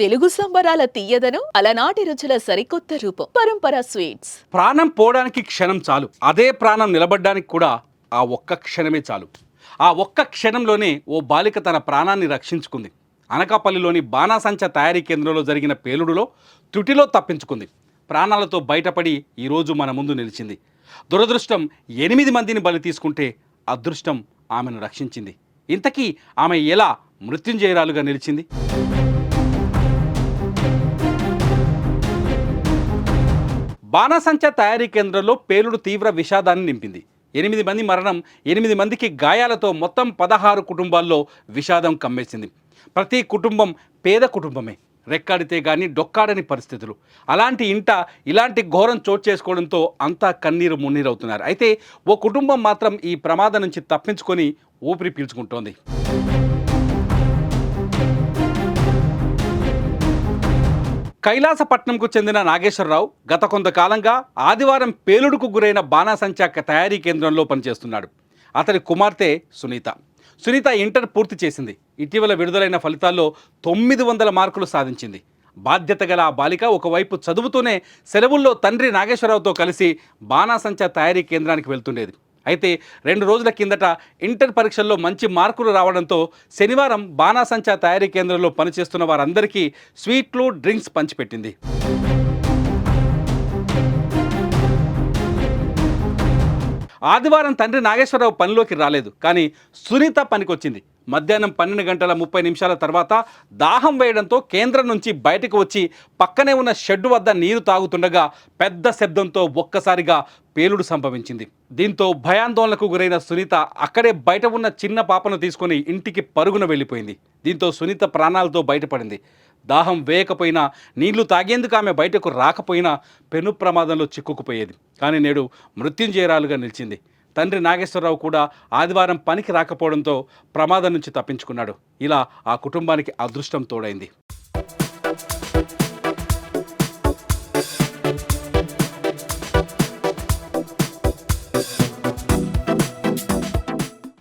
తెలుగు సంబరాల తీయదనం అలనాటి రుచుల సరికొత్త రూపం పరంపర స్వీట్స్. ప్రాణం పోవడానికి క్షణం చాలు, అదే ప్రాణం నిలబడ్డానికి కూడా ఆ ఒక్క క్షణమే చాలు. ఆ ఒక్క క్షణంలోనే ఓ బాలిక తన ప్రాణాన్ని రక్షించుకుంది. అనకాపల్లిలోని బాణాసంచ తయారీ కేంద్రంలో జరిగిన పేలుడులో త్రుటిలో తప్పించుకుంది. ప్రాణాలతో బయటపడి ఈరోజు మన ముందు నిలిచింది. దురదృష్టం 8 మందిని బలి తీసుకుంటే అదృష్టం ఆమెను రక్షించింది. ఇంతకీ ఆమె ఎలా మృత్యుంజయురాలుగా నిలిచింది? బాణాసంచ తయారీ కేంద్రంలో పేలుడు తీవ్ర విషాదాన్ని నింపింది. 8 మంది మరణం, 8 మందికి గాయాలతో మొత్తం 16 కుటుంబాల్లో విషాదం కమ్మేసింది. ప్రతి కుటుంబం పేద కుటుంబమే, రెక్కాడితే గాని డొక్కాడని పరిస్థితులు. అలాంటి ఇంట ఇలాంటి ఘోరం చోటు చేసుకోవడంతో అంతా కన్నీరు మున్నీరవుతున్నారు. అయితే ఓ కుటుంబం మాత్రం ఈ ప్రమాదం నుంచి తప్పించుకొని ఊపిరి పీల్చుకుంటోంది. కైలాసపట్నంకు చెందిన నాగేశ్వరరావు గత కొంతకాలంగా ఆదివారం పేలుడుకు గురైన బాణాసంచ తయారీ కేంద్రంలో పనిచేస్తున్నాడు. అతడి కుమార్తె సునీత ఇంటర్ పూర్తి చేసింది. ఇటీవల విడుదలైన ఫలితాల్లో 900 మార్కులు సాధించింది. బాధ్యత గల ఆ బాలిక ఒకవైపు చదువుతూనే సెలవుల్లో తండ్రి నాగేశ్వరరావుతో కలిసి బాణాసంచ తయారీ కేంద్రానికి వెళ్తుండేది. అయితే 2 రోజుల కిందట ఇంటర్ పరీక్షల్లో మంచి మార్కులు రావడంతో శనివారం బాణాసంచ తయారీ కేంద్రంలో పనిచేస్తున్న వారందరికీ స్వీట్లు, డ్రింక్స్ పంచిపెట్టింది. ఆదివారం తండ్రి నాగేశ్వరరావు పనిలోకి రాలేదు, కానీ సునీత పనికొచ్చింది. మధ్యాహ్నం 12:30 తర్వాత దాహం వేయడంతో కేంద్రం నుంచి బయటకు వచ్చి పక్కనే ఉన్న షెడ్డు వద్ద నీరు తాగుతుండగా పెద్ద శబ్దంతో ఒక్కసారిగా పేలుడు సంభవించింది. దీంతో భయాందోళనకు గురైన సునీత అక్కడే బయట ఉన్న చిన్న పాపను తీసుకొని ఇంటికి పరుగున వెళ్ళిపోయింది. దీంతో సునీత ప్రాణాలతో బయటపడింది. దాహం వేయకపోయినా, నీళ్లు తాగేందుకు ఆమె బయటకు రాకపోయినా పెను ప్రమాదంలో చిక్కుకుపోయేది. కానీ నేడు మృత్యుంజయురాలుగా నిలిచింది. తండ్రి నాగేశ్వరరావు కూడా ఆదివారం పనికి రాకపోవడంతో ప్రమాదం నుంచి తప్పించుకున్నాడు. ఇలా ఆ కుటుంబానికి అదృష్టం తోడైంది.